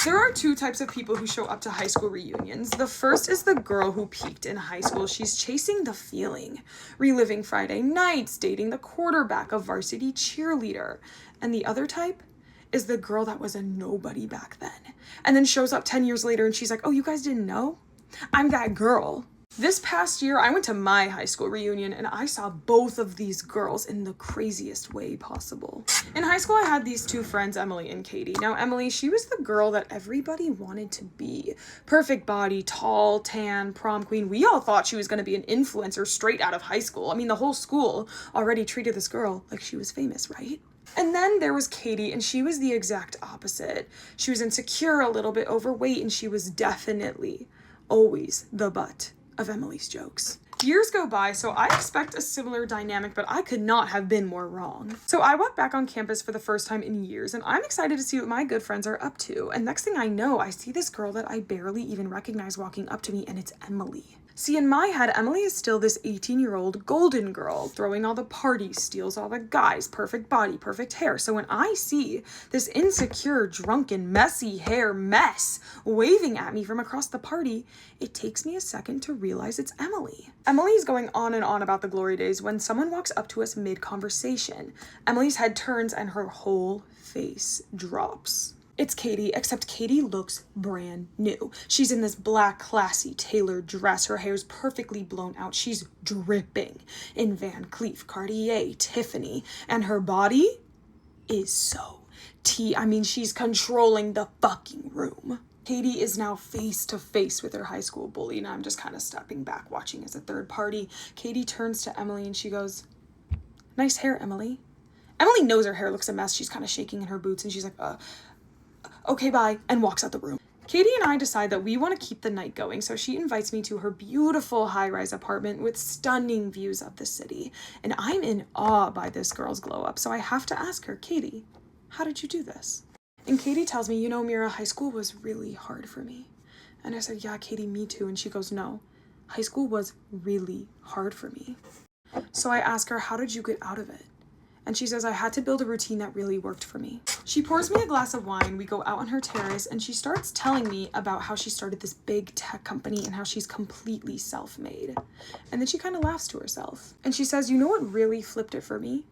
There are two types of people who show up to high school reunions. The first is the girl who peaked in high school. She's chasing the feeling, reliving Friday nights, dating the quarterback, a varsity cheerleader. And the other type is the girl that was a nobody back then and then shows up 10 years later and she's like, oh, you guys didn't know? I'm that girl. This past year, I went to my high school reunion and I saw both of these girls in the craziest way possible. In high school, I had these two friends, Emily and Katie. Now, Emily, she was the girl that everybody wanted to be. Perfect body, tall, tan, prom queen. We all thought she was going to be an influencer straight out of high school. I mean, the whole school already treated this girl like she was famous, right? And then there was Katie, and she was the exact opposite. She was insecure, a little bit overweight, and she was definitely always the butt of Emily's jokes. Years go by, so I expect a similar dynamic, but I could not have been more wrong. So I walk back on campus for the first time in years, and I'm excited to see what my good friends are up to. And next thing I know, I see this girl that I barely even recognize walking up to me, and it's Emily. See, in my head, Emily is still this 18-year-old golden girl, throwing all the parties, steals all the guys, perfect body, perfect hair. So when I see this insecure, drunken, messy hair mess waving at me from across the party, it takes me a second to realize it's Emily. Emily's going on and on about the glory days when someone walks up to us mid-conversation. Emily's head turns and her whole face drops. It's Katie, except Katie looks brand new. She's in this black, classy, tailored dress. Her hair's perfectly blown out. She's dripping in Van Cleef, Cartier, Tiffany. And her body is so she's controlling the fucking room. Katie is now face to face with her high school bully, and I'm just kind of stepping back, watching as a third party. Katie turns to Emily and she goes, "Nice hair, Emily." Emily knows her hair looks a mess. She's kind of shaking in her boots, and she's like, okay, bye, and walks out the room. Katie and I decide that we want to keep the night going, so she invites me to her beautiful high-rise apartment with stunning views of the city. And I'm in awe by this girl's glow-up, so I have to ask her, Katie, how did you do this? And Katie tells me, Mira, high school was really hard for me. And I said, yeah, Katie, me too. And she goes, no, high school was really hard for me. So I ask her, how did you get out of it? And she says, I had to build a routine that really worked for me. She pours me a glass of wine, we go out on her terrace, and she starts telling me about how she started this big tech company and how she's completely self-made. And then she kind of laughs to herself. And she says, you know what really flipped it for me?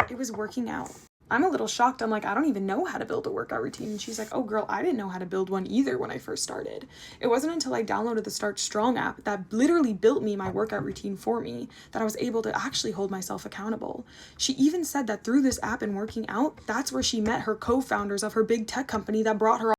It was working out. I'm a little shocked. I'm like, I don't even know how to build a workout routine. And she's like, oh girl, I didn't know how to build one either when I first started. It wasn't until I downloaded the Start Strong app that literally built me my workout routine for me that I was able to actually hold myself accountable. She even said that through this app and working out, that's where she met her co-founders of her big tech company that brought her